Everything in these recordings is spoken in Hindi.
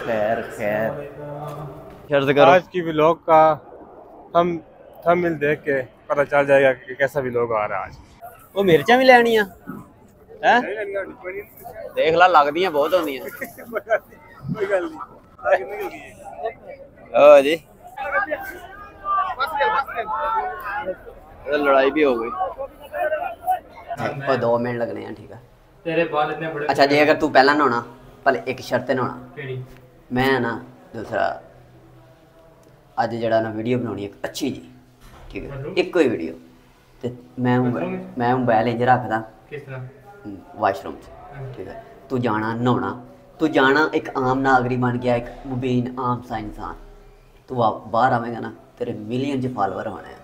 खैर खैर शर्त करो। आज की व्लॉग का हम थंबनेल देख के पता चल जाएगा कि कैसा व्लॉग आ रहा है आज। वो मिर्चा भी लेनी है देख ला लगदी बहुत होंगी जी लड़ाई भी हो गई और 2 मिनट लगने हैं ठीक है तेरे बाल इतने बड़े। अच्छा जी अगर तू पहला नहाना पहले एक शर्त नहाना मैं ना दूसरा अज जरा ना वीडियो बनानी एक अच्छी जी ठीक है एक कोई वीडियो तो मैं मोबाइल इंज रखदा वाशरूम ठीक है तू जाना नहाना तू जाना एक आम नागरिक बन गया एक मुबीन आम सा इंसान तू बाहर आवेगा ना तेरे मिलियन च फॉलोवर होने हैं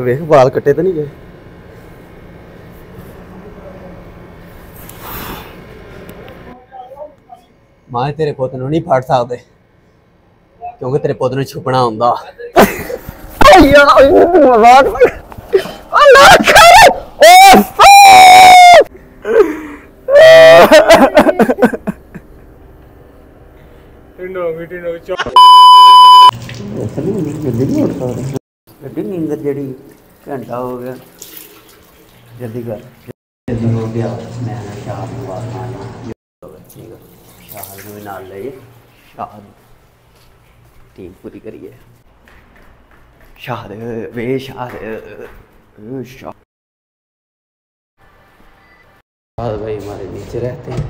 वेख बाल कट्टे तो नहीं गए मां तेरे पुत नूं नहीं फड़ सकते क्योंकि तेरे पुत नूं छुपना हुंदा गड्डी नींदर जड़ी घंटा हो गया जल्दी कर जल्दी हो गया मैं शाह ठीक है शाह भी नाल ले शाह टीम पूरी करिए शाह वे शाह शाह भाई हमारे नीचे रहते हैं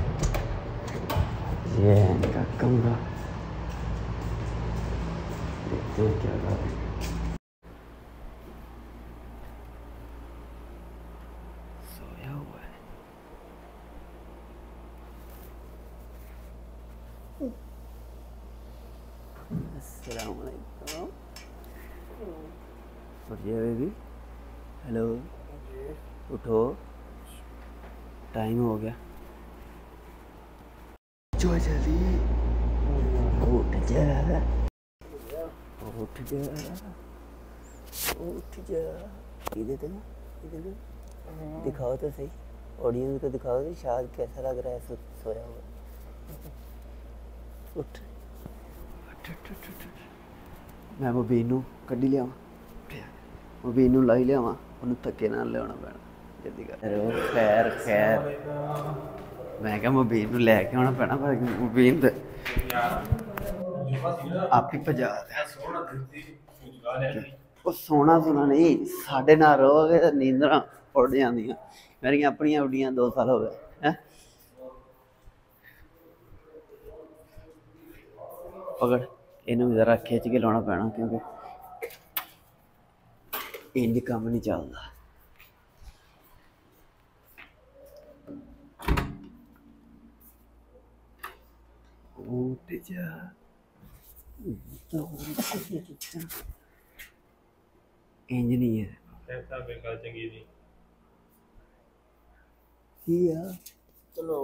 ये है इनका कमरा देखते हैं क्या कर रहे हैं सोया हुआ है अस्सलाम वालेकुम बढ़िया बेबी हेलो उठो टाइम हो गया जो जल्दी उठ जा उठ जा उठ जा इधर दिखाओ तो सही ऑडियंस को दिखाओ तो शायद कैसा लग रहा है सोया हुआ उठ मैं मुबीन नूं कड्ढी लियावां मुबीन नूं लाई लियावां उन्हें धक्के नाल लियाना पैना जल्दी कर खैर खैर मैं क्या मुबीन नूं लैके आना पैना पर मुबीन ते आप ही भजा वो सोना सुना नहीं साढ़े नाल रहोगे तो नींदर उड़ जांदियां मेरियां अपनियां उड्डियां 2 साल हो गए हैं पकड़ इनू जरा खिंच के लाना पैना क्योंकि इंज काम नहीं चलता उठ जा इंज नहीं है चलो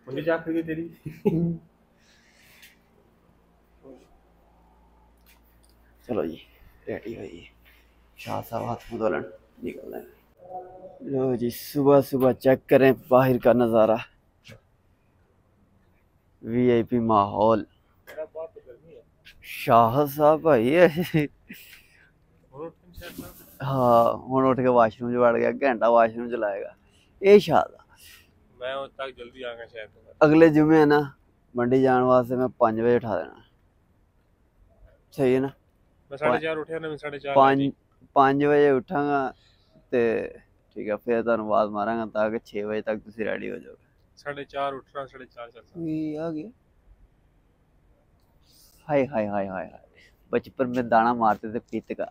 मुझे जा कर तेरी चलो जी रेडी हो जी शाह साहब हाथ मुँह धोलन निकल रहे लो जी सुबह सुबह चेक करें बाहर का नज़ारा वीआईपी माहौल शाह साहब भाई हाँ हुण उठ के वाशरूम च वड़ गया घंटा वाशरूम चलाएगा ये शाह मैं उस तक जल्दी आ गया शायद अगले जुमे है ना मंडी जाने वास्ते मैं 5 बजे उठा देना सही है ना मैं 4:30 उठा ना मैं 4:30 5 बजे उठांगा ते ठीक है फिर तुहानू आवाज मारांगा ताकि 6 बजे तक तुसी रेडी हो जाओगे 4:30 उठना 4:30 आ गया हाय हाय हाय हाय हाय बचपन में दाना मारते थे पीत का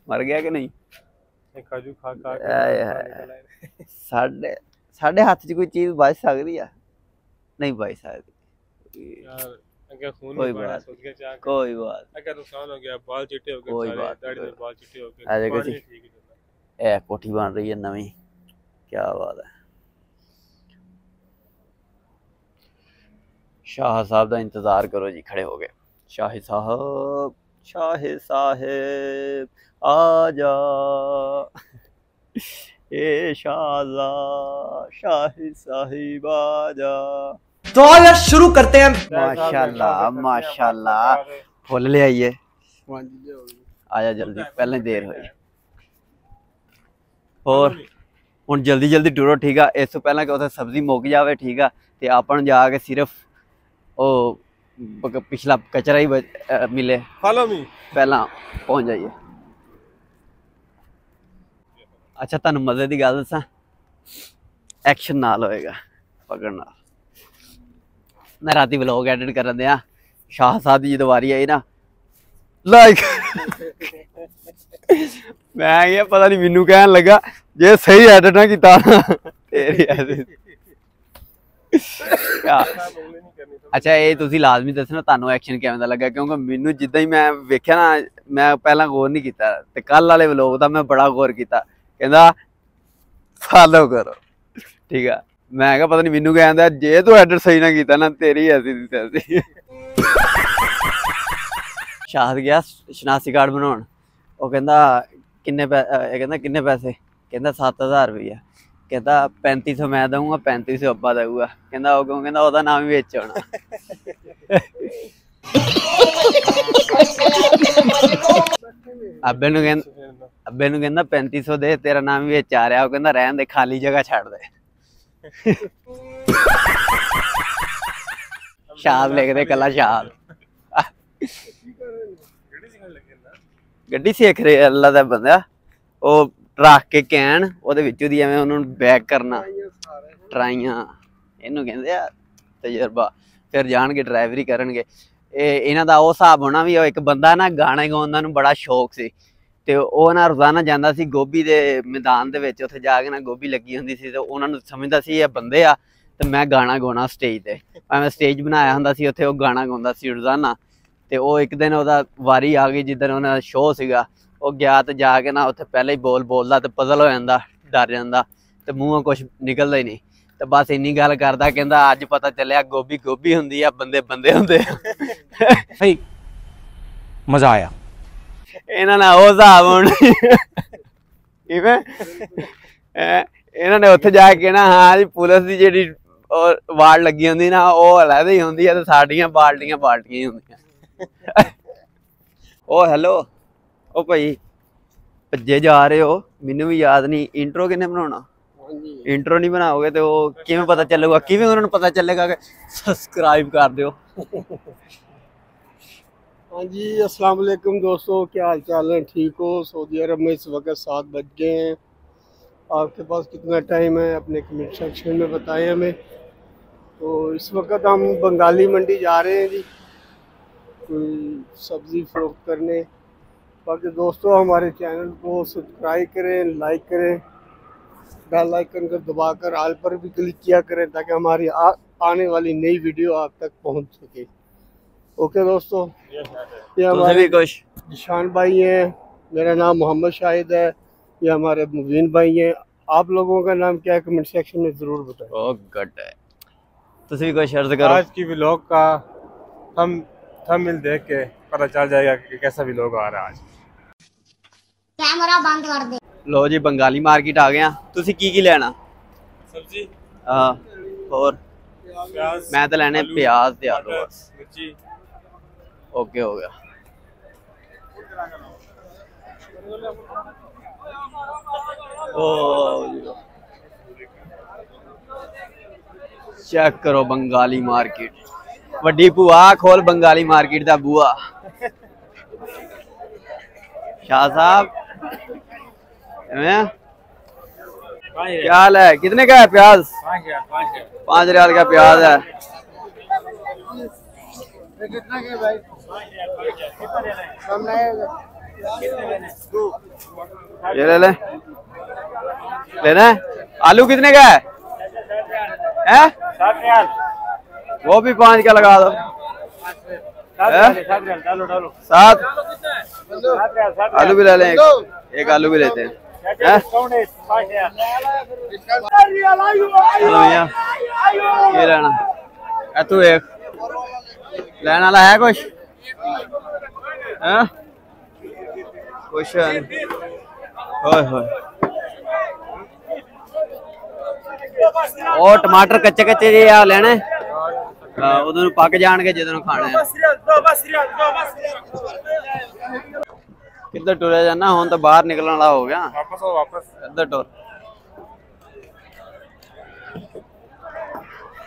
मर गया कि नहीं काजू खा खा साढ़े साढ़े हाथ च कोई चीज बच सकती है नहीं बच सकती यार अगर खून कोई में बात सोच के चाह कोई बात अगर नुकसान हो गया बाल चिट्टे हो कोई गए बात दाढ़ी में बाल चिट्टे हो आ देखो गए जी ठीक है ए कोठी बन रही है नवी क्या बात है शाह साहब का इंतज़ार करो जी, खड़े हो गए। शाही साहब, शाहे साहेब आजा ए शाहज़ा, शाही साहिब आजा। तो आओ यार शुरू करते हैं। माशाल्लाह माशाल्लाह, फुल ले आइए, आजा जल्दी, पहले देर होई। और हुण जल्दी जल्दी टुरो, ठीक है। इस तो पहला कि उत्थे सब्जी मुक जाए, ठीक है, तो अपन जाके सिर्फ ओ पिछला कचरा ही मिले, फॉलो मी, पहला पहुंच जाइए। अच्छा, तुहानू मजे की गल दसां, एक्शन नाल होएगा, पकड़ नाल। मैं राती व्लॉग एडिट कर दिया, शाह साहब की जो वारी आई ना, लाइक मैं पता नहीं, मैनू कहन लगा जे सही एडिट ना किया तेरी अच्छा, ये तुसी लाजमी दसना तुहानू एक्शन किवें दा लगा, क्योंकि मैनू जिद्दां ही मैं वेख्या ना, मैं पहला गौर नहीं किया, ते कल वाले व्लॉग दा मैं बड़ा गौर किया, कहंदा फॉलो करो, ठीक है। मैं कहा पता नहीं मैनू कहंदा जे तू एडिट सही ना किया ना, तेरी ऐसी दी तैसी। शाहद गया शनासी कार्ड बनाउण, वो कहंदा किन्ने किन्ने पैसे, कहंदा 7000 रुपया, कहता 3500 मैं दूंगा, 3500 अब्बा दूंगा, कहता वो क्यों, कहता ओदा नाम ही विच होना। अब्बे नूं कहंदा 3500 दे, तेरा नाम ही विच आ रहा, वो कहंदा रहन दे, खाली जगह छड़ दे। शाद लिख दे, कला शाद गड्डी सीख रहे अल्लाह दा बंदा, ओ रख के कैन ओहदे विचों दी एवें उन्होंने बैक करना, ट्राइयां इहनूं कहंदे आ तजर्बा, फिर जाणगे ड्राइवरी करनगे। इन्हां दा ओह हिसाब होना भी, एक बंदा ना गाने गाउण दा बड़ा शौक सी, ते ओह ना रोजाना जांदा सी गोभी दे मैदान दे विच, उत्थे जाके ना गोभी लगी हुंदी सी, ते उन्हां नूं समझदा सी इह बंदे आ, ते मैं गाना गाउणा स्टेज ते, मैं स्टेज बनाया हुंदा सी, उत्थे ओह गाना गाउंदा सी रोजाना। ते ओह एक दिन ओहदा वारी आ गई, जिद्दन उन्हां शो सीगा, ਉਹ ਗਿਆ ਤੇ ਜਾ ਕੇ ਨਾ ਉੱਥੇ ਪਹਿਲੇ ਹੀ ਬੋਲਦਾ ਤੇ ਪਜ਼ਲ ਹੋ ਜਾਂਦਾ, ਡਰ ਜਾਂਦਾ, ਤੇ ਮੂੰਹੋਂ ਕੁਝ ਨਿਕਲਦਾ ਹੀ ਨਹੀਂ, ਤੇ ਬਸ ਇੰਨੀ ਗੱਲ ਕਰਦਾ, ਕਹਿੰਦਾ ਅੱਜ ਪਤਾ ਚੱਲਿਆ ਗੋਭੀ ਗੋਭੀ ਹੁੰਦੀ ਆ, ਬੰਦੇ ਬੰਦੇ ਹੁੰਦੇ ਆ। ਭਾਈ ਮਜ਼ਾ ਆਇਆ। ਇਹਨਾਂ ਨਾਲ ਉਹ ਹਿਸਾਬ ਹੁਣ ਕਿਵੇਂ ਇਹਨਾਂ ਨੇ ਉੱਥੇ ਜਾ ਕੇ ਨਾ, ਹਾਂ ਜੀ ਪੁਲਿਸ ਦੀ ਜਿਹੜੀ ਵਾਰਡ ਲੱਗੀ ਹੁੰਦੀ ਨਾ, ਉਹ ਅਲੱਗ ਹੀ ਹੁੰਦੀ ਆ, ਤੇ ਸਾਡੀਆਂ ਬਾਲਟੀਆਂ ਹੀ ਹੁੰਦੀਆਂ। ਉਹ ਹੈਲੋ, ਉਹ ਭਾਈ ਭੱਜੇ ਜਾ ਰਹੇ ਹੋ, ਮੈਨੂੰ ਵੀ ਯਾਦ ਨਹੀਂ, ਇੰਟਰੋ ਕਿੰਨੇ ਬਣਾਉਣਾ, ਇੰਟਰੋ नहीं बनाओगे तो किवें पता चलेगा, किवें उन्होंने पता चलेगा कि सब्सक्राइब कर दो। हाँ जी, अस्सलाम वालेकुम दोस्तों, क्या हाल चाल है, ठीक हो? सऊदी अरब में इस वक्त 7 बज गए हैं। आपके पास कितना टाइम है अपने कमेंट सेक्शन में बताएं हमें। तो इस वक्त हम बंगाली मंडी जा रहे हैं जी, कोई सब्ज़ी फरोख्त करने। बाकी दोस्तों हमारे चैनल को सब्सक्राइब करें, लाइक करें, बेल आइकन को दबाकर आल पर भी क्लिक किया करें, ताकि हमारी आने वाली नई वीडियो आप तक पहुंच सके। ओके दोस्तों, ये हमारे निशान भाई हैं, मेरा नाम मोहम्मद शाहिद है, ये हमारे मुबीन भाई हैं। आप लोगों का नाम क्या है कमेंट सेक्शन में ज़रूर बताएं। ओ गुड है, तुसी कोई शर्त करो। आज की व्लॉग का हम थंबनेल देख के पता चल जाएगा कि कैसा व्लॉग आ रहा है आज। कैमरा बंद कर दे। लो जी, बंगाली मार्केट आ गया। तुसी की लेना? सब्जी, हाँ, और प्याज, मैं तो लेने प्याज ते आलू बस। मिर्ची, ओके हो गया। ओ चेक करो बंगाली मार्केट, वड्डी भूआ खोल बंगाली मार्केट दा बूआ। शाह साहब क्या हाल है, कितने का है प्याज? 5 रियाल का प्याज है। ये ले ले, लेना है? आलू कितने का है? 7 रियाल, वो भी 5 का लगा दो। 7 आलू भी ले लें, एक आलू भी लेते हैं। चलो भैया ये लेना, तू एक ਲੈਣ ਵਾਲਾ ਹੈ ਕੁਛ ਕੁਛ ਹੋਏ ਹੋਏ ਉਹ ਟਮਾਟਰ ਕੱਚੇ ਕੱਚੇ ਜਿਹੇ ਆ ਲੈਣੇ ਉਦੋਂ ਨੂੰ ਪੱਕ ਜਾਣਗੇ ਜਦੋਂ ਨੂੰ ਖਾਣੇ ਕਿੱਧਰ ਟੁਰਿਆ ਜਾਣਾ ਹੁਣ ਤਾਂ ਬਾਹਰ ਨਿਕਲਣ ਵਾਲਾ ਹੋ ਗਿਆ ਵਾਪਸ ਇੱਧਰ ਟੁਰ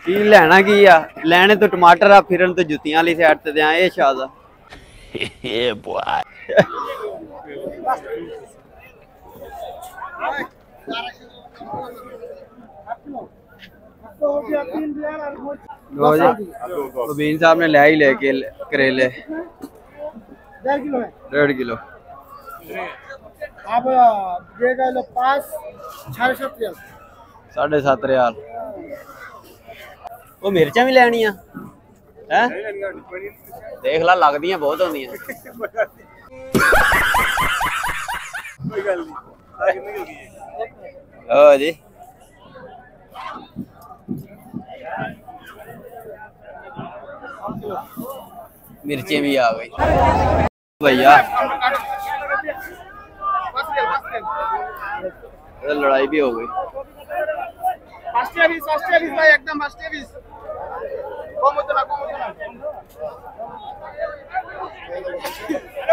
ਕੀ ਲੈਣਾ ਕੀ ਆ ਲੈਣੇ ਤੋਂ ਟਮਾਟਰ ਆ ਫਿਰਨ ਤੋਂ ਜੁੱਤੀਆਂ ਵਾਲੀ ਸਾਈਡ ਤੇ ਦਿਆਂ ਇਹ ਸ਼ਾਦ ਆ ਇਹ ਬੁਆ लो जी बीन साहब ने ले ही लेके करेले 1.5 किलो आप देगा लो 5 7.5 रियाल वो मिर्चा भी लेनी है देख ला लगदियां बहुत होंदियां ओ जी मिर्चें भी आ गई भैया लड़ाई भी हो गई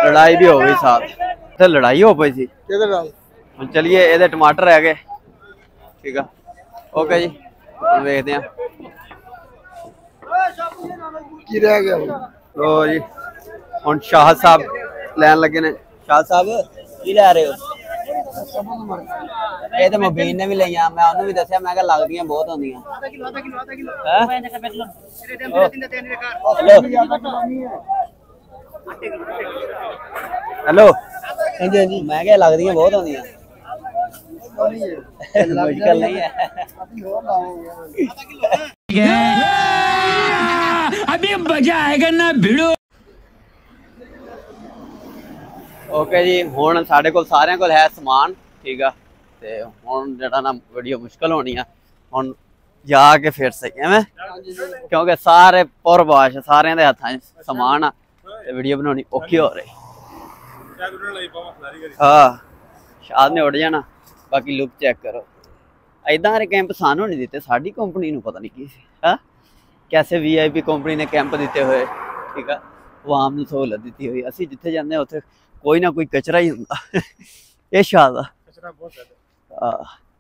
लड़ाई भी हो गई साथ तो लड़ाई हो पाई थी चलिए ये टमाटर रह गए ठीक है ओके जी देखते हैं की रह गया लो जी हुण शाह साहब लैन लगे ने शाह साहब की लै रहे हो ये तो मुबीन ने भी लिया मैं उन्होंने भी दसिया मैं लगदियां बहुत होंदियां हेलो हाँ जी मैं क्या लगदियां बहुत होंदियां मुश्किल नहीं है अभी मजा आएगा ना भिड़ो ओके जी हुण साडे कोल सारियां कोल है समान ठीक है ते हुण जेड़ा ना वीडियो मुश्किल होनी है हुण जाके फिर सही है क्योंकि सारे पुरबाश सारे दे हत्थां समान आ ते वीडियो बनानी औखी हो रही हाँ शाद ने उड़ जाना बाकी लुक चेक करो इदां दे कैंप सानू नहीं दिते साडी कंपनी नू पता नहीं की सी हां कैसे वीआईपी कंपनी ने कैंप दिते हुए ठीक है आवाम नू सहूलत दी हुई असी जिथे जाते हैं उत्थे कोई ना कोई कचरा ही हुंदा ये शाद आ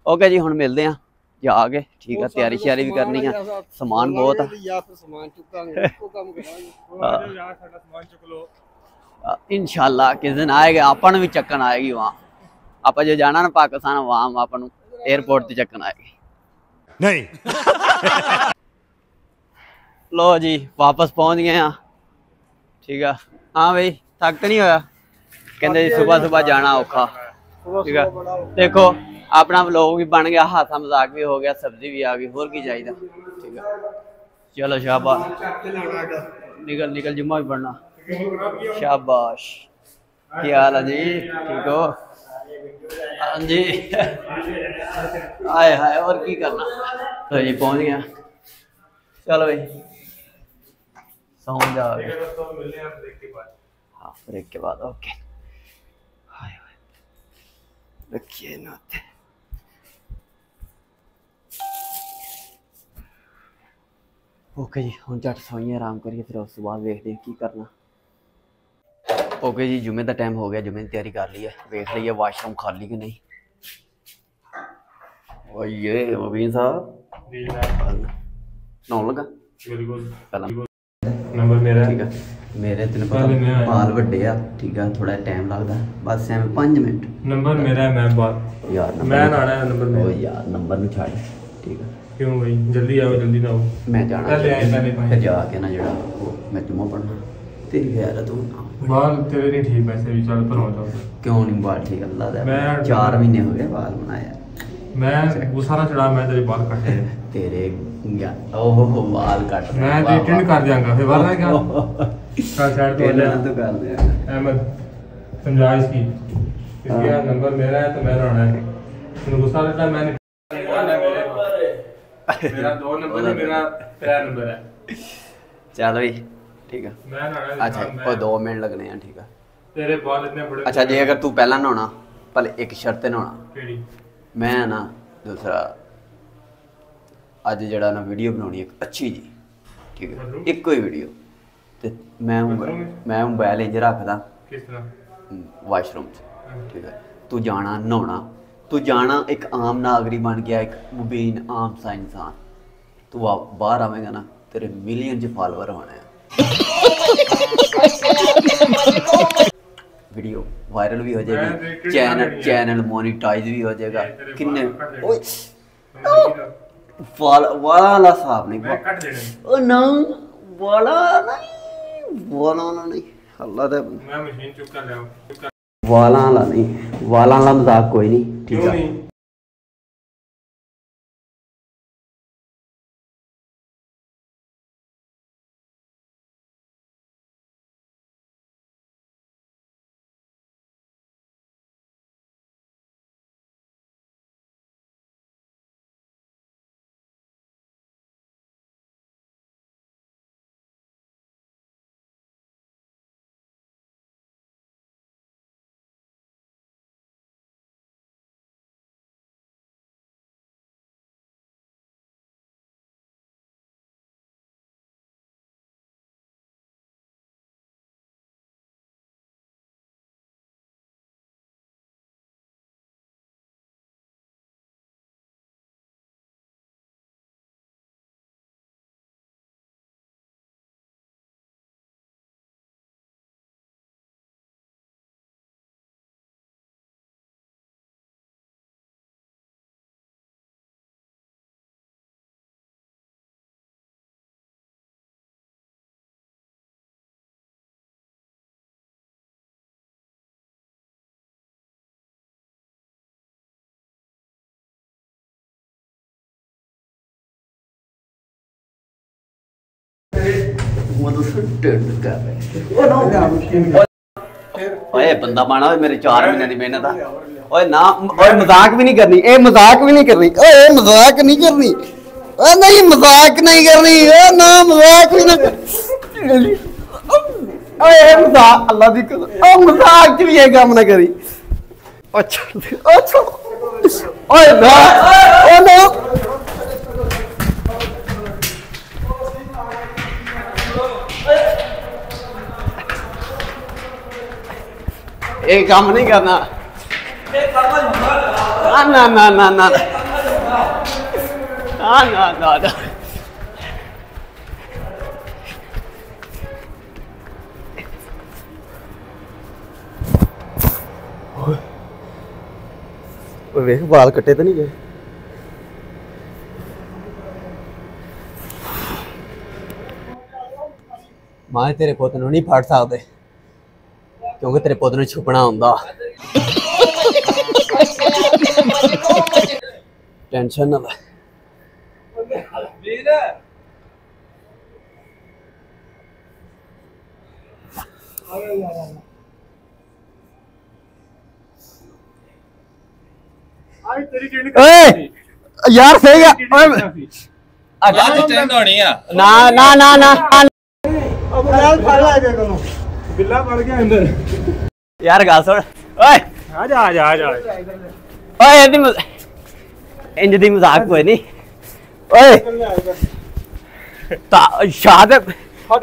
ओके जी हुण मिलदे हैं जाके ठीक है तैयारी श्यारी भी करनी है समान बहुत है इंशाल्लाह किस दिन आएगा अपन भी चक्कन आएगी वहाँ आप जो जाना ना पाकिस्तान वहाँ अपन एयरपोर्ट से चक्कन आएगी नहीं लो जी वापस पहुँच गए हैं ठीक है हाँ भाई थक तो नहीं होया कहते जी सुबह सुबह जाना औखा ठीक है देखो अपना व्लॉग भी बन गया हाथा मजाक भी हो गया सब्जी भी आ गई होर की चाहिए ठीक है चलो शाबाश निकल निकल जुम्मा भी पढ़ना शाबाश क्या हाल है जी ठीक हो हाँ जी आए हाय और की करना तो जी पहुंच गया चलो भाई सौ जाओगे हाँ ब्रेक के बाद ओके रखिए नाते ओके जी हम झट सोइए आराम करिए फिर उस बाद देखते हैं की करना ओके जी जुमे का टाइम हो गया जुमे की तैयारी कर ली है देख लीजिए वाशरूम खाली कि नहीं और ये मुबीन साहब नौ लगा नंबर मेरा ठीक है मेरे तेन पता बाल वड्डे आ ठीक है थोड़ा टाइम लगता बस एवं 5 मिनट नंबर मेरा है मैं बात यार मैं आना है नंबर ओ यार नंबर नु छाड़ ठीक है क्यों भाई जल्दी आओ जल्दी ना आओ मैं जाना पहले आए पहले फिर जाके ना जड़ा वो मैं जुम्मा पढ़ना तेरी खैर है तू बाल तेरे नहीं ठीक वैसे भी चल पर हो जाओ क्यों नहीं बाल ठीक अल्लाह दा मैं 4 महीने हो गए बाल बनाया मैं वो सारा चढ़ा मैं तेरे बाल काटे तेरे ओहो बाल काट मैं रिटर्न कर दियांगा फिर बाल क्या चल साइड पे ले तो कर दे अहमद समझा इसका नंबर मेरा है तो मैं रहना है तूने गुस्सा करता है मैंने मेरा 2 नंबर है मेरा 3 नंबर है चल भाई ठीक है मैं नहाना अच्छा और 2 मिनट लगने हैं ठीक है तेरे बाल इतने बड़े अच्छा जे अगर तू पहला नहाना भले एक शर्त ते नहाना केड़ी मैं ना दूसरा अज जड़ा ना वीडियो बनानी एक अच्छी जी ठीक है एक कोई वीडियो ते मैं मोबाइल इंज रखदा किस तरह वाशरूम ठीक है तू जाना नहाना तू जाना एक आम नागरिक बन गया एक मुबीन आम सा इंसान तू बाहर आवेगा ना तेरे मिलियन च फॉलोअर होने हैं वीडियो वायरल भी हो जाएगी चैनल मोनेटाइज भी हो जाएगा किन्ने वाला साहब नहीं ओ ना वाला नहीं अल्लाह दे मैं मशीन चुप कर लिया वाला नहीं वाला मजाक कोई नहीं ठीक है ओए बंदा पाना मेरे 4 महीने की मेहनत है ओए ना ओए मजाक भी नहीं करनी ए मजाक भी नहीं करनी ओए मजाक नहीं करनी ओ नहीं मजाक नहीं करनी ओ ना मजाक भी ना ओए मजाक अल्लाह दी कसम ओ मजाक च भी ये काम ना करी अच्छा ओए ना ओ ना एक काम नहीं करना ना ना ना ना ना वेख बाल कट्टे तो नहीं गए मां तेरे पुत नूं नहीं फड़ सकते क्योंकि तेरे पुत नूं छुपना हुंदा टेंशन ना ले यार सही है ना ना ना ना बिल्ला पड़ गया अंदर यार गा सुन ओए आजा आजा आजा ओए इंज दी मजाक कोई नहीं ओए शाद और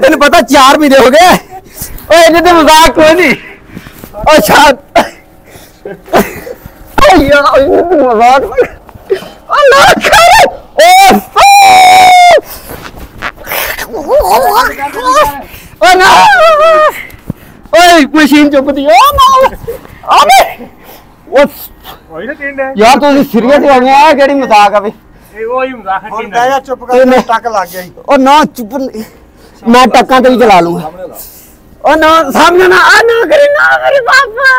तेन पता 4 महीने हो गए ओए इंज दी मजाक कोई नहीं ओ शाद मजाक ओ ना कर ओ ना ओए मशीन चुप दी ओ ना अबे वही ना टिंड है यार तू सीरियस हो गया है केड़ी मजाक है बे ए वही मजाक है टिंड जा चुप कर टक लग गया ओ ना चुप मैं टक्का ते ही चला लूंगा ओ ना सामने ना करे पापा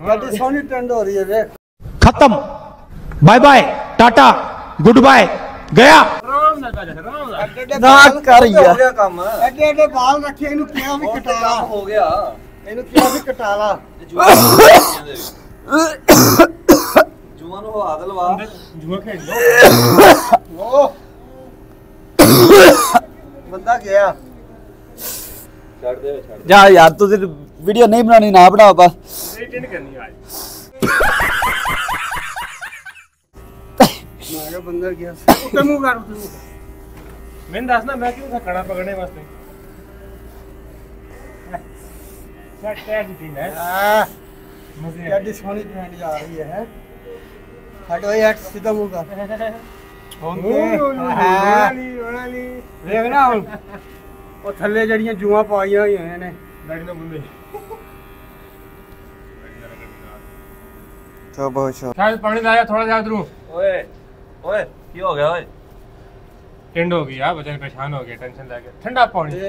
बड़ी सोनी ट्रेंड हो रही है देख खत्म bye bye tata goodbye गया ना कर यार एडे एडे बाल रखे इनु किया भी कटाला हो गया इनु किया भी कटाला जुआन हो आदलवा जुआ खेल लो ਬੰਦਾ ਗਿਆ ਛੱਡ ਦੇ ਜਾ ਯਾਰ ਤੂੰ ਵੀਡੀਓ ਨਹੀਂ ਬਣਾਉਣੀ ਨਾ ਬਣਾ ਬਸ नहीं करनी आज ਮੈਂ ਕਿਹਾ ਬੰਦਾ ਗਿਆ ਉੱਤੇ ਮੂੰਹ ਕਰ ਉੱਤੇ ਮੂੰਹ मैं दसना मैं क्यों था कड़ा पकड़ने वास्ते क्या टैग दी है मजे ਕਿੱਡੀ ਸੋਹਣੀ ਟ੍ਰੈਂਡ ਜਾ ਰਹੀ ਹੈ ਹਟ ਓਏ ਹਟ ਸਿੱਧਾ ਮੂੰਹ ਕਰ ਵੇਖ ਨਾ ਹੁਣ ਉਹ ਥੱਲੇ ਜਿਹੜੀਆਂ ਜੂਆਂ ਪਾਈਆਂ ਹੋਈਆਂ ਨੇ गाड़ी ना मुंडे तो बहुत शौक शायद पानी लाया थोड़ा जा इधरों ਓਏ ਓਏ ਕੀ ਹੋ ਗਿਆ ਓਏ टिंड हो गई यार बचन परेशान हो गया टेंशन लेके ठंडा पानी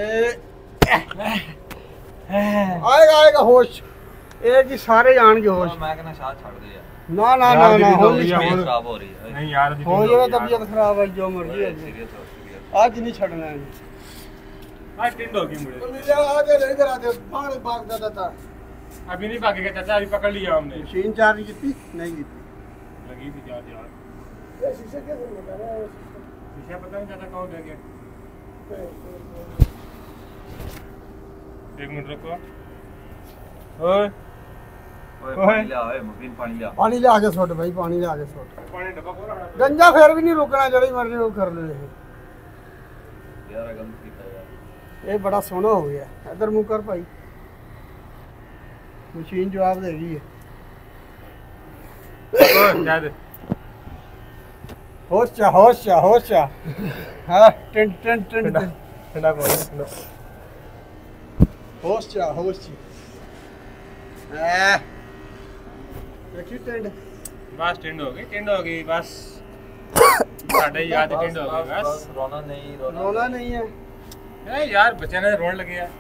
ਆਏਗਾ ਆਏਗਾ ਹੋਸ਼ ਇਹ ਜੀ ਸਾਰੇ ਜਾਣਗੇ ਹੋਸ਼ ਮੈਂ ਕਹਿੰਦਾ ਸ਼ਾਹ ਛੱਡ ਦੇ ਯਾਰ ਨਾ ਨਾ ਨਾ ਨਾ ਹੁਣ ਨਹੀਂ ਹੁਣ- ਖਰਾਬ ਹੋ ਰਹੀ ਹੈ नहीं यार अभी ਹੋ ਜਾਵੇ ਤਬੀਅਤ ਖਰਾਬ ਹੈ ਜੋ ਮਰਜ਼ੀ ਹੈ ਸੀਰੀਅਸ ਹੋ ਸੀਰੀਅਸ ਅੱਜ ਨਹੀਂ ਛੱਡਣਾ ਹੈ आज टिंड हो गई मुझे आगे नहीं करा दे भाग जाता था अभी नहीं भागेगा चाचा अभी पकड़ लिया हमने मशीन चार्ज की नहीं की लगी थी चार्ज यार शीशे कैसे लगा रहा है पीछे पता नहीं चाचा कौन ले गया एक मिनट रुको ओए ਓਏ ਪਾਣੀ ਲਿਆ ਓਏ ਮਫੀਨ ਪਾਣੀ ਲਿਆ पानी ले आके छोड़ भाई पानी ले आके छोड़ पानी डब्बा खोला गंजा फिर भी नहीं रुकना जड़ी मर्जी वो कर ले ਯਾਰ ਗਲਤ ਕੀਤਾ ਯਾਰ ये बड़ा सोना हो गया इधर मुंह कर भाई मशीन जवाब देगी है ओए जा दे होश चा हाँ टिन टिन टिन टिन ठंडा पानी ठंडा होश चा देखी टिंड बस टिंड हो गई बस साढ़े याद टिंड हो गई बस रोना नहीं रोना नहीं है ए यार बच्चे ने रोने लगे यार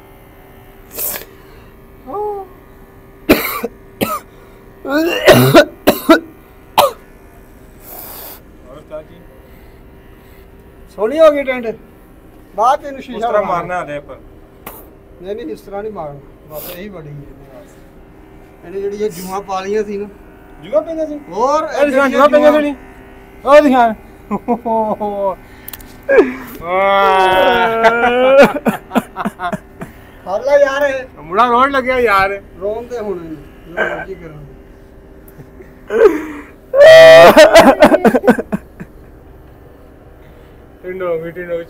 और ताजी सोनी हो गई टिंड बात इन उस शीशा तरह मारना है पर नहीं इस तरह नहीं मारना बस यही बड़ी है ਇਹਨੇ ਜਿਹੜੀ ਇਹ ਜੂਆਂ ਪਾ ਲੀਆਂ ਸੀ ਨਾ जुआ पेंगे सी ਹੋਰ ए दिखान जुआ पेंगे सी नहीं ओ दिखान ਹਰਲਾ ਯਾਰ मुड़ा रोड लग गया यार ਰੋਣ ਤੇ ਹੁਣ ਜੋ ਮਰਜ਼ੀ ਕਰਾਂ टिंड हो गई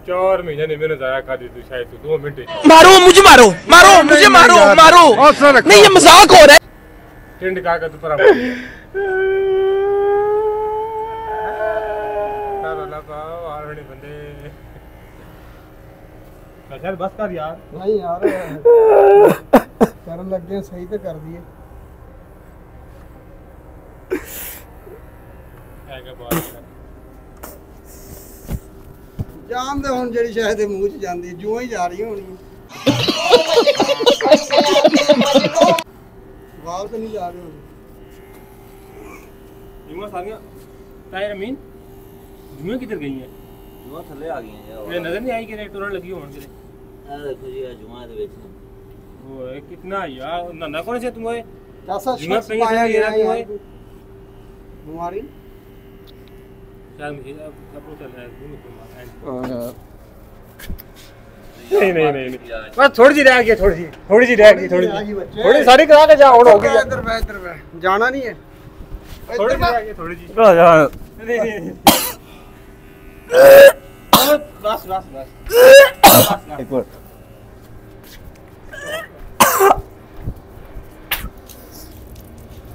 चार महीने ने मैंने जाया खा दी तू शायद तू 2 मिनट मारो मुझे मारो नहीं ये मजाक हो रहा है टिंड का तू पर बंदे अच्छा बस कर यार ਨਹੀਂ ਯਾਰ ਕਰਨ ਲੱਗੇ ਸਹੀ ਤੇ ਕਰ ਦਈਏ आएगा बहुत ਜਾਨ ਦੇ ਹੁਣ ਜਿਹੜੀ ਸ਼ਾਇਦ ਇਹ ਮੂੰਹ ਚ ਜਾਂਦੀ ਜੂਆਂ ਹੀ ਜਾ ਰਹੀ ਹੋਣੀ ਵਾਲ ਤੇ ਨਹੀਂ ਜਾ ਰਹੇ ਹੋਣੀ जुआ सारियां टायर अमीन जुआ किधर गई हैं ਜੂਆ ਥੱਲੇ ਆ ਗਈਆਂ ਯਾਰ ये नजर नहीं आई कि रेट लगी होने के ਇਹ ਦੇਖੋ ਜੀ ਇਹ ਜੂਆ ਦੇ ਵਿੱਚ ओए कितना यार ना कौन से तुम ओए कैसा जुआ शख्स पे पाया ये गया रहा है ओए यार बीमारी शायद मुझे अब चल रहा है दोनों को नहीं बस थोड़ी सी रह गई थोड़ी सी रह गई थोड़ी सारी करा के जा और हो गई इधर बैठ जाना नहीं है थोड़ी सी रह गई थोड़ी सी नहीं बस ਇੱਕ ਮਿੰਟ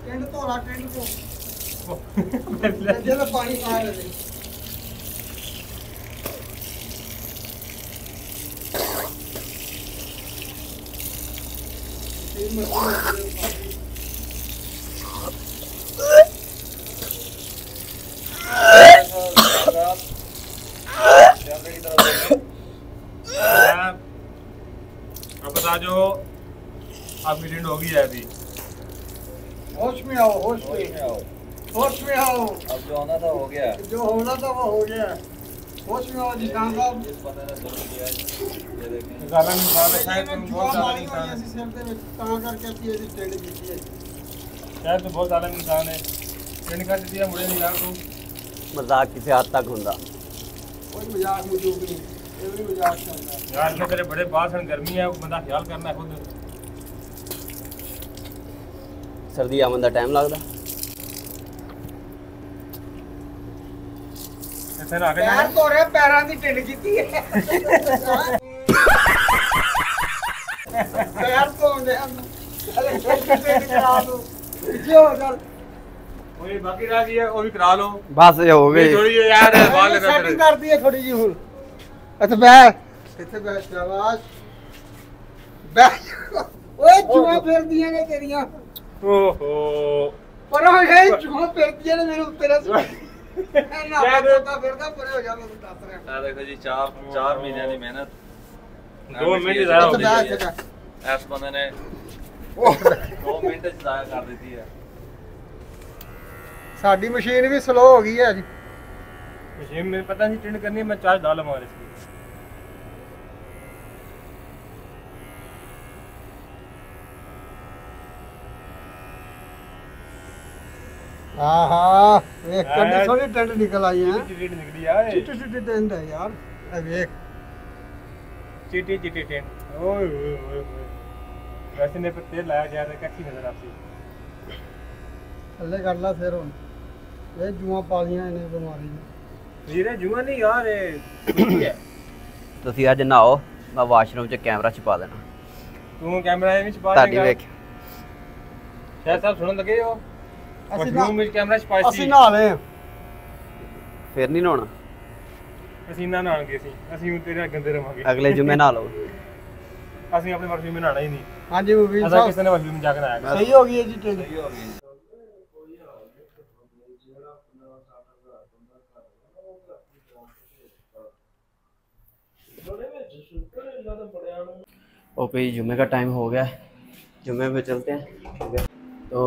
टेंट तो रहा टेंट को जब पानी कहाँ ले अब बता जो आपकी टिंड होगी है अभी होश में आओ होश में आओ होश में आओ अब जो होना था हो गया जो होना था वो हो गया होश में आओ जी काम साहब जिस पता ने शुरू किया ये देखें जालन इंसान है शायद तुम बहुत जुआ जालन मारी इंसान हुई है ऐसी सिर दे विच तां करके असि ਇਹਦੀ टेंट ਕੀਤੀ ਹੈ शायद तो बहुत जालन इंसान है टिंड कर दिया मुझे नहीं यार तू मजाक किसी हद तक होंदा कोई मजाक मजूक नहीं यार में तेरे बड़े बाल सन, गर्मी है, बंदा ख्याल करना खुद। सर्दी आवन दा टाइम लगदा। ऐसे ना आगे पैर तो रे पैरां दी ढिल कीती है पैर तो दे अरे करा दो जो चल ओए बाकी रह गई है वो भी करा लो। बस ये हो गई। थोड़ी यार बाल लगा सेटिंग तेरे। कर दी है थोड़ी जी हुन। अच्छा बैठ इत्थे बैठ शाबाश बैठ ओए जुआ फेर दियां ने तेरियां ओहो पर हो गए जुआ फेर दियां ने मेरे उत्ते ना ना पता फिरदा परे हो जा मैं दस रहा आ देखो जी 4 महीने की मेहनत 2 मिनट ज़ाया हो अच्छा गई है। ऐस बंदे ने 2 मिनट ज़ाया कर दी है। साडी मशीन भी स्लो हो गई है जी। मशीन में पता नहीं टिंड करनी है, मैं चार्ज डाल लूंगा इसकी। हाँ हाँ एक कंडी थोड़ी टेंट निकल आई है चिटी निकली यार। चिट्टी चिट्टी टेंट है यार अब एक चिटी टेंट। ओए ओए ओए वैसे ने पर तेल लाया जा रहा है, कैसी नजर आपसी। थल्ले कर ला फिर हुन ये जुआ पालियां इन्हें बीमारी ने ਵੀਰੇ ਜੂਆ ਨਹੀਂ ਯਾਰ ਇਹ ਹੈ। ਤੁਸੀਂ ਅੱਜ ਨਹਾਓ, ਮੈਂ ਵਾਸ਼ਰੂਮ 'ਚ ਕੈਮਰਾ ਛੁਪਾ ਦੇਣਾ। ਤੂੰ ਕੈਮਰਾ ਇਹ ਵਿੱਚ ਪਾ ਤੁਹਾਡੀ ਦੇਗਾ। ਵੇਖ ਸ਼ਾਇਦ ਸਾਹਿਬ ਸੁਣਨ ਲੱਗੇ ਹੋ। ਅਸੀਂ ਵਾਸ਼ਰੂਮ ਵਿੱਚ ਕੈਮਰਾ ਛਪਾਇਆ ਸੀ। ਅਸੀਂ ਨਹਾ ਲਏ ਫਿਰ ਨਹੀਂ ਨਹਾਉਣਾ। ਅਸੀਂ ਨਾ ਨਹਾਣਗੇ ਅਸੀਂ ਹੁਣ ਤੇਰੇ ਗੰਦੇ ਰਵਾਂਗੇ। ਅਗਲੇ ਜੁਮੇ ਨਹਾ ਲਓ। ਅਸੀਂ ਆਪਣੇ ਵਾਸ਼ਰੂਮ ਵਿੱਚ ਨਹਾਣਾ ਹੀ ਨਹੀਂ। ਹਾਂਜੀ ਮੁਬੀਨ ਅਸਾਂ ਸਾਹਿਬ ਕਿਸੇ ਨੇ ਵਾਸ਼ਰੂਮ ਜਾ ਕੇ ਨਹਾਇਆ। ਸਹੀ ਹੋ ਗਈ ਹੈ ਜੀ टेंट सही हो गई। ओके जी, जुमे का टाइम हो गया है, जुमे में चलते हैं। ठीक है, तो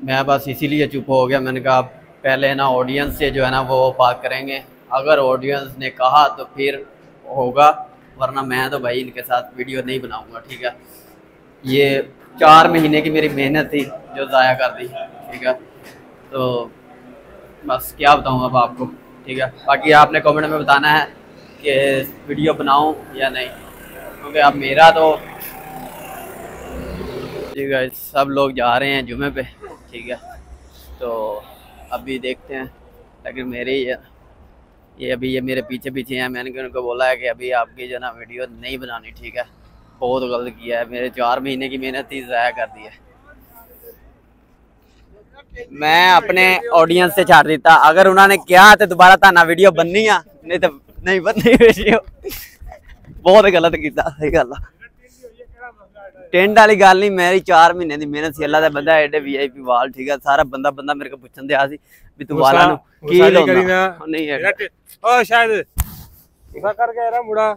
मैं बस इसीलिए चुप हो गया। मैंने कहा पहले ना ऑडियंस से जो है ना वो बात करेंगे, अगर ऑडियंस ने कहा तो फिर होगा, वरना मैं तो भाई इनके साथ वीडियो नहीं बनाऊंगा। ठीक है, ये 4 महीने की मेरी मेहनत थी जो ज़ाया कर दी। ठीक है, तो बस क्या बताऊँ अब आपको। ठीक है, बाकी आपने कमेंट में बताना है कि वीडियो बनाऊं या नहीं, क्योंकि अब मेरा तो ठीक है सब लोग जा रहे हैं जुमे पे। ठीक है, तो अभी देखते हैं, लेकिन मेरे ये अभी ये मेरे पीछे पीछे हैं। मैंने उनको बोला है कि अभी आपकी जो ना वीडियो नहीं बनानी। ठीक है, बहुत गलत किया है, मेरे 4 महीने की मेहनत ही ज़ाया कर दी है। मैं अपने ऑडियंस से छाड़ देता, अगर उन्होंने किया तो दोबारा ताना वीडियो बननी है, नहीं तो नहीं बननी वीडियो। बहुत गलत किया, सही गल। टेंट वाली गल नहीं, मेरी 4 महीने की मेहनत सी। अल्लाह दा बंदा एडे VIP वाल। ठीक है, सारा बंदा मेरे को पूछन दिया सी भी तू वाला नु की लाउंदा नहीं है। ओ शायद ऐसा कर गया रा मुड़ा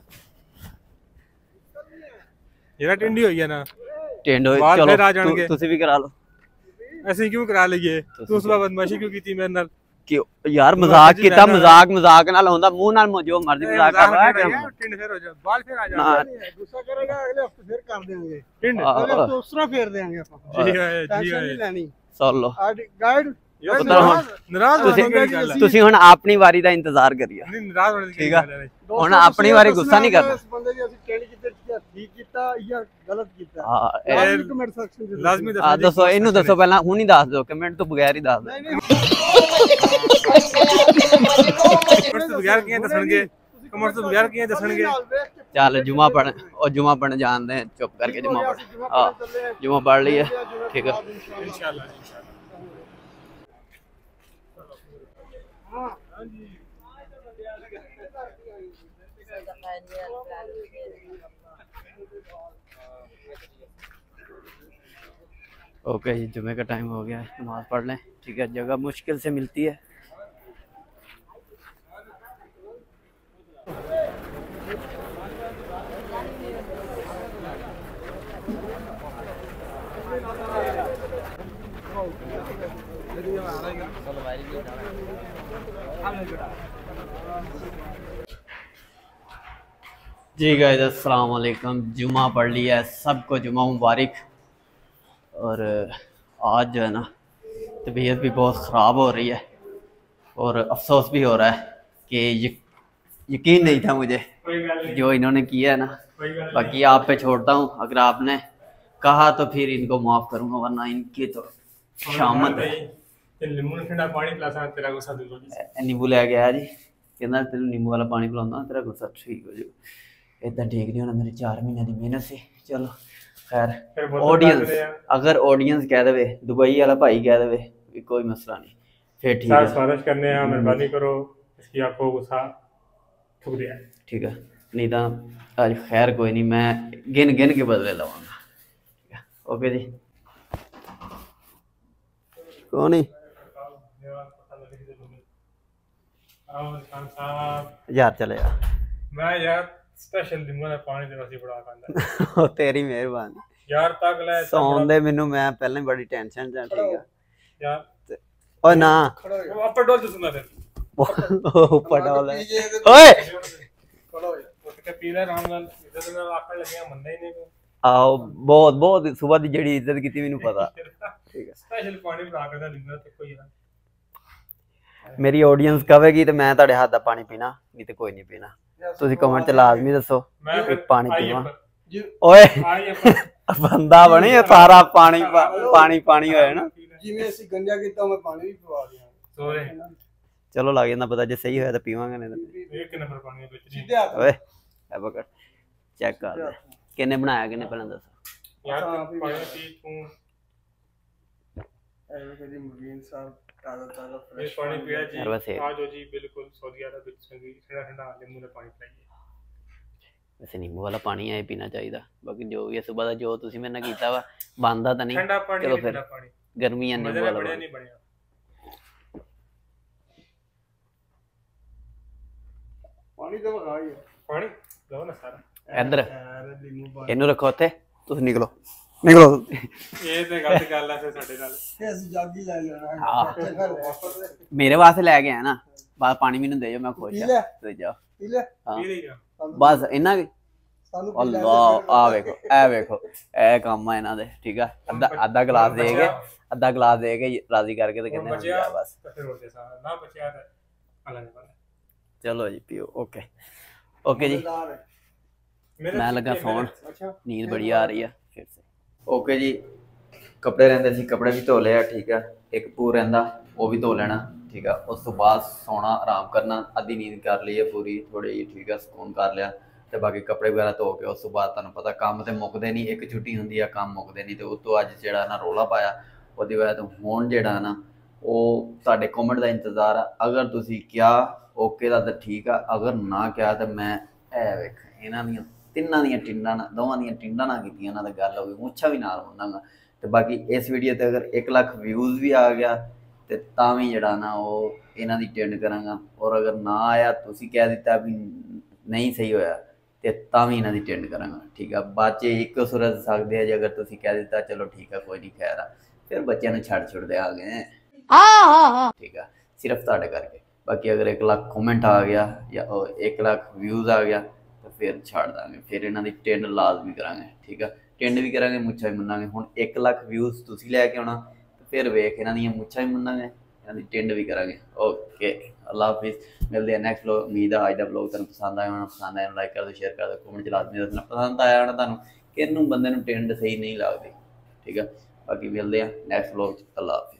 येरा टिंडी होई है ना। टेंट होई, बाल फिर आ चलो जाणगे। तुसी भी करा लो। ऐसे क्यों करा लईए? तू उस बार बदमाशी क्यों की मेरे नाल? क्यों यार मजाक किया, मजाक नाल होंदा, मुंह नाल जो मर्जी मजाक कर रहा है। टिंड फिर हो जा, बाल फिर आ जा। ना गुस्सा करेगा अगले हफ्ते फिर कर देंगे, टिंड अगले हफ्ते दूसरा फेर देंगे अपन। जी है जी टेंशन नहीं है लेनी। चलो आज गाइड यार उधर हो। नाराज होने की गल है। तुसी हुण अपनी वारी दा इंतजार करियो। नहीं नाराज होने की ठीक है। गल है। ਹੁਣ ਆਪਣੀ ਵਾਰੀ ਗੁੱਸਾ ਨਹੀਂ ਕਰਨਾ। ਇਸ ਬੰਦੇ ਦੀ ਅਸੀਂ ਟੈਂਟ ਕਿਤੇ ਠੀਕ ਕੀਤਾ ਜਾਂ ਗਲਤ ਕੀਤਾ ਹਾਂ ਲਾਜ਼ਮੀ ਕਮੈਂਟ ਸੈਕਸ਼ਨ ਚ ਲਾਜ਼ਮੀ ਆ ਦੱਸੋ, ਇਹਨੂੰ ਦੱਸੋ ਪਹਿਲਾਂ, ਹੁਣ ਹੀ ਦੱਸ ਦਿਓ, ਕਮੈਂਟ ਤੋਂ ਬਗੈਰ ਹੀ ਦੱਸ ਦਿਓ। कमर्स तो बगैर किए दसणगे, कमर्स तो बगैर किए दसणगे। ਚੱਲ ਜੁਮਾ ਪੜ੍ਹ, ਉਹ ਜੁਮਾ ਪੜ੍ਹਨ ਜਾਣਦੇ हैं, चुप करके जुमा पढ़। हाँ जुमा पढ़ लिए। ठीक है, इंशाल्लाह ओके जी, जुमे का टाइम हो गया है, नमाज पढ़ लें। ठीक है, जगह मुश्किल से मिलती है। जी गाइस, अस्सलाम वालेकुम। जुमा पढ़ लिया है, सबको जुमा मुबारक। और आज जो है ना तबीयत भी बहुत ख़राब हो रही है और अफसोस भी हो रहा है कि ये यकीन नहीं था मुझे जो इन्होंने किया है ना। बाकी आप पे छोड़ता हूँ, अगर आपने कहा तो फिर इनको माफ करूंगा, वरना इनकी तो शामत है। नींबू लै गया जी, कहना तेन नींबू वाला पानी पिलाऊंगा तेरा गुस्सा ठीक हो जाए। इतना ठीक नहीं होना, मेरे 4 महीने की मेहनत से। चलो खैर, ऑडियंस अगर ऑडियंस कह दे, दुबई वाला भाई कह दे, कोई मसला नहीं, फिर ठीक है। स्वागत करने हैं, मेहरबानी करो, इसकी आपको गुस्सा ठुक दिया है, ठीक है। नहीं तो आज खैर कोई नहीं, मैं गिन गिन के बदले लवांगा। ओके जी, कौन ही यार चले यार, मैं यार स्पेशल नींबू वाला पानी ਤੇ ਅਸੀਂ ਬੜਾ ਖਾਂਦਾ। ਉਹ ਤੇਰੀ ਮਿਹਰਬਾਨੀ ਯਾਰ ਤੱਕ ਲੈ ਸੌਣ ਦੇ ਮੈਨੂੰ, ਮੈਂ ਪਹਿਲਾਂ ਹੀ ਬੜੀ ਟੈਨਸ਼ਨ ਚ। ਠੀਕ ਆ ਯਾਰ, ਓਏ ਨਾ ਉਹ ਆਪਾਂ ਡੋਲ ਤੇ ਸੁਣਾ ਦੇ ਉੱਪਰ ਡੋਲ ਓਏ ਉੱਠ ਕੇ ਪੀ ਲੈ ਆਰਾਮ ਨਾਲ, ਇੱਜ਼ਤ ਨਾਲ ਆਖਣ ਲੱਗਿਆ ਮੰਨਦਾ ਹੀ ਨਹੀਂ ਕੋਈ। ਆਓ ਬਹੁਤ ਬਹੁਤ ਸਵੇਰ ਦੀ ਜਿਹੜੀ ਇੱਜ਼ਤ ਕੀਤੀ ਮੈਨੂੰ ਪਤਾ। ਠੀਕ ਹੈ, ਸਪੈਸ਼ਲ ਪਾਣੀ ਬਣਾ ਕੇ ਦਾ ਨਿੰਗਾ ਤੇ ਕੋਈ ਨਾ, ਮੇਰੀ ਆਡੀਅנס ਕਹੇਗੀ ਤੇ ਮੈਂ ਤੁਹਾਡੇ ਹੱਥ ਦਾ ਪਾਣੀ ਪੀਣਾ, ਨਹੀਂ ਤੇ ਕੋਈ ਨਹੀਂ ਪੀਣਾ। ਤੁਸੀਂ ਕਮੈਂਟ ਚ ਲਾਜ਼ਮੀ ਦੱਸੋ ਕਿ ਪਾਣੀ ਪੀਵਾਂ। ਓਏ ਬੰਦਾ ਬਣੇ ਸਾਰਾ ਪਾਣੀ ਪਾਣੀ ਪਾਣੀ ਹੋਇਆ ਨਾ, ਜਿਵੇਂ ਅਸੀਂ ਗੰਜਾ ਕੀਤਾ ਮੈਂ ਪਾਣੀ ਵੀ ਪਵਾ ਦਿਆਂ। ਸੋਰੇ ਚਲੋ ਲੱਗ ਜਾਂਦਾ ਪਤਾ, ਜੇ ਸਹੀ ਹੋਇਆ ਤਾਂ ਪੀਵਾਂਗੇ, ਨਹੀਂ ਤਾਂ ਇੱਕ ਨੰਬਰ ਪਾਣੀ ਵਿੱਚ ਨਹੀਂ। ਸਿੱਧੇ ਹੱਥ ਓਏ ਇਹ ਪਕੜ ਚੈੱਕ ਕਰ ਲੈ, ਕਿੰਨੇ ਬਣਾਇਆ ਕਿੰਨੇ ਪਹਿਲਾਂ ਦੱਸੋ। ਯਾਰ ਪਾਣੀ ਪੀ ਤੂੰ, ਐਵੇਂ ਕਦੀ ਮੁਬੀਨ ਸਾਹਿਬ ਤਾਜ਼ਾ ਤਾਜ਼ਾ ਇਹ ਫਰੈਸ਼ ਪਾਣੀ ਪੀਆ ਜੀ। ਯਾਰ ਵੈਸੇ ਆਜੋ ਜੀ, ਬਿਲਕੁਲ ਸਊਦੀ ਅਰਬ ਵਿੱਚ ਸੰਗੀ ਠੰਡਾ ਠੰਡਾ ਨਿੰਬੂ ਦਾ ਪਾਣੀ ਪੀਈਏ। ਵੈਸੇ ਨਿੰਬੂ ਵਾਲਾ ਪਾਣੀ ਐ ਪੀਣਾ ਚਾਹੀਦਾ। ਬਾਕੀ ਜੋ ਵੀ ਹੈ ਸਵੇਰ ਦਾ ਜੋ ਤੁਸੀਂ ਮੇਰੇ ਨਾਲ ਕੀਤਾ ਵਾ ਬਣਦਾ ਤਾਂ ਨਹੀਂ। ਠੰਡਾ ਪਾਣੀ, ਚਲੋ ਫਿਰ ਠੰਡਾ ਪਾਣੀ ਗਰਮੀਆਂ ਨਿੰਬੂ ਮਜ਼ਾ ਵਾਲਾ ਬੜਿਆ ਪਾਣੀ। ਨਹੀਂ ਬਣਿਆ। ਪਾਣੀ ਤਾਂ ਵਗਾ ਹੀ ਪਾਣੀ ਲਓ ਨਾ ਸਾਰਾ। ਇੱਧਰ ਹੈ ਲੀਮੂ ਪਾ ਇਹਨੂੰ ਰੱਖੋ ਉੱਥੇ, ਤੁਸੀਂ ਨਿਕਲੋ ਨਿਕਲੋ। ਇਹ ਤੇ ਗਲਤ ਗੱਲ ਆ ਫਿਰ ਸਾਡੇ ਨਾਲ। ਕੇ ਅਸੀਂ ਜਾਗੀ ਲੈ ਲੈਣਾ ਹੈ। ਹਾਂ। ਚੰਗਾ ਵਾਪਰ ਮੇਰੇ ਵਾਸਤੇ ਲੈ ਕੇ ਆਇਆ ਨਾ, ਬਾਅਦ ਪਾਣੀ ਮੈਨੂੰ ਦੇ ਜਾਓ, ਮੈਂ ਖੁਸ਼ ਪੀ ਆ। ਲੈ। ਤੇ ਜਾਓ ਪੀ ਲੈ ਹਾਂ, ਪੀ ਲਈ ਆ। ਬਸ ਇਹਨਾਂ ਦੀ ਸਾਨੂੰ ਪੀ ਲੈ ਅੱਲਾਹ ਆ ਵੇਖੋ, ਇਹ ਵੇਖੋ, ਇਹ ਕੰਮ ਆ ਇਹਨਾਂ ਦੇ। ਠੀਕ ਆ, ਅੱਧਾ ਗਲਾਸ ਦੇ ਕੇ, ਅੱਧਾ ਗਲਾਸ ਦੇ ਕੇ ਰਾਜ਼ੀ ਕਰਕੇ ਤੇ ਕਹਿੰਦੇ ਬਚਿਆ ਹਾਂ ਬਸ। ਤਾਂ ਫਿਰ ਹੋਰ ਦੇ ਸਾਰਾ ਨਾ ਬਚਿਆ ਤਾਂ ਅੱਲਾ ਨੇ ਪਾਣਾ। ਚਲੋ ਜੀ ਪੀਓ। ਓਕੇ ਓਕੇ ਜੀ, ਮੈਂ ਲੱਗਾ ਸੌਣ, ਨੀਂਦ ਬੜੀ ਆ ਰਹੀ ਆ ਫਿਰ ਸੇ। ਓਕੇ ਜੀ, ਕੱਪੜੇ ਰਹਿੰਦੇ ਸੀ, ਕੱਪੜੇ ਵੀ ਧੋ ਲਿਆ। ਠੀਕ ਆ, ਇੱਕ ਪੂਰ ਰਹਿੰਦਾ ਉਹ ਵੀ ਧੋ ਲੈਣਾ। ਠੀਕ ਆ, ਉਸ ਤੋਂ ਬਾਅਦ ਸੌਣਾ, ਆਰਾਮ ਕਰਨਾ, ਅੱਧੀ ਨੀਂਦ ਕਰ ਲਈ ਹੈ ਪੂਰੀ ਥੋੜੀ ਜਿਹੀ। ਠੀਕ ਆ, ਸਕੂਨ ਕਰ ਲਿਆ ਤੇ ਬਾਕੀ ਕੱਪੜੇ ਵਗੈਰਾ ਧੋ ਕੇ ਉਸ ਤੋਂ ਬਾਅਦ ਤੁਹਾਨੂੰ ਪਤਾ ਕੰਮ ਤੇ ਮੁੱਕਦੇ ਨਹੀਂ, ਇੱਕ ਛੁੱਟੀ ਹੁੰਦੀ ਆ ਕੰਮ ਮੁੱਕਦੇ ਨਹੀਂ। ਤੇ ਉਸ ਤੋਂ ਅੱਜ ਜਿਹੜਾ ਨਾ ਰੌਲਾ ਪਾਇਆ, ਉਹਦੀ ਵਜ੍ਹਾ ਤੋਂ ਹੁਣ ਜਿਹੜਾ ਨਾ ਉਹ ਤੁਹਾਡੇ ਕਮੈਂਟ ਦਾ ਇੰਤਜ਼ਾਰ ਆ। ਅਗਰ ਤੁਸੀਂ ਕਿਹਾ ਓਕੇ ਦਾ ਤਾਂ ਠੀਕ ਆ, ਅਗਰ ਨਾ ਕਿਹਾ ਤਾਂ ਮੈਂ ਇਹ ਵੇਖ ਇਹਨਾਂ ਦੀਆਂ ਤਿੰਨਾਂ ਦੀਆਂ ਟਿੰਡਾਂ ਨਾਲ, ਦੋਵਾਂ ਦੀਆਂ ਟਿੰਡਾਂ ਨਾਲ ਕੀਤੀਆਂ, ਉਹਨਾਂ ਦਾ ਗੱਲ ਹੋ ਗਈ, ਮੁੱਛਾਂ ਵੀ ਨਾਲ ਹੁੰਦਾਗਾ। ਤੇ ਬਾਕੀ ਇਸ ਵੀਡੀਓ ਤੇ ਅਗਰ 1 ਲੱਖ ਵਿਊਜ਼ ਵੀ ਆ ਗਿਆ ਤੇ ਤਾਂ ਵੀ ਜਿਹੜਾ ਨਾ ਉਹ ਇਹਨਾਂ ਦੀ ਟਿੰਡ ਕਰਾਂਗਾ। ਔਰ ਅਗਰ ਨਾ ਆਇਆ, ਤੁਸੀਂ ਕਹਿ ਦਿੱਤਾ ਵੀ ਨਹੀਂ ਸਹੀ ਹੋਇਆ, ਤੇ ਤਾਂ ਵੀ ਇਹਨਾਂ ਦੀ ਟਿੰਡ ਕਰਾਂਗਾ। ਠੀਕ ਆ, ਬੱਚੇ ਇੱਕ ਸੁਰਤ ਸਕਦੇ ਆ ਜੇ ਅਗਰ ਤੁਸੀਂ ਕਹਿ ਦਿੱਤਾ ਚਲੋ ਠੀਕ ਆ ਕੋਈ ਨਹੀਂ ਖੈਰ ਆ, ਫਿਰ ਬੱਚਿਆਂ ਨੂੰ ਛੱਡ ਛੁੱਟਦੇ ਆ ਗਏ। ਠੀਕ ਆ, ਸਿਰਫ ਤੁਹਾਡੇ ਕਰਕੇ। ਬਾਕੀ ਅਗਰ 1 ਲੱਖ ਕਮੈਂਟ ਆ ਗਿਆ ਜਾਂ 1 ਲੱਖ ਵਿਊਜ਼ ਆ ਗਿਆ ਤਾਂ ਫਿਰ ਛੱਡ ਦਾਂਗੇ, ਫਿਰ ਇਹਨਾਂ ਦੀ ਟਿੰਡ ਲਾਜ਼ਮੀ ਕਰਾਂਗੇ। ਠੀਕ ਆ, ਟਿੰਡ ਵੀ ਕਰਾਂਗੇ, ਮੁੱਛਾਂ ਵੀ ਮੁੰਨਾਂਗੇ। ਹੁਣ 1 ਲੱਖ ਵਿਊਜ਼ ਤੁਸੀਂ ਲੈ ਕੇ ਆਉਣਾ, ਫਿਰ ਵੇਖ ਇਹਨਾਂ ਦੀਆਂ ਮੁੱਛਾਂ ਵੀ ਮੁੰਨਾਂਗੇ, ਇਹਨਾਂ ਦੀ ਟਿੰਡ ਵੀ ਕਰਾਂਗੇ। ਓਕੇ, ਅੱਲਾ ਹਾਫਿਜ਼, ਮਿਲਦੇ ਆ ਨੈਕਸਟ ਵਲੋਗ। ਉਮੀਦ ਆ ਅੱਜ ਦਾ ਵਲੋਗ ਤੁਹਾਨੂੰ ਪਸੰਦ ਆਇਆ ਹੋਣਾ। ਪਸੰਦ ਆਇਆ ਲਾਈਕ ਕਰ ਦਿਓ, ਸ਼ੇਅਰ ਕਰ ਦਿਓ, ਕਮੈਂਟ 'ਚ ਲਾਜ਼ਮੀ ਦੱਸਣਾ ਪਸੰਦ ਆਇਆ ਹੋਣਾ ਤੁਹਾਨੂੰ, ਕਿਹਨੂੰ ਬੰਦੇ ਨੂੰ ਟਿੰਡ ਸਹੀ ਨਹੀਂ ਲੱਗਦੀ। ਠੀਕ ਆ, ਬਾਕੀ ਮਿਲਦੇ ਆ ਨੈਕਸਟ ਵਲੋਗ 'ਚ। ਅੱਲਾ ਹਾਫਿਜ਼।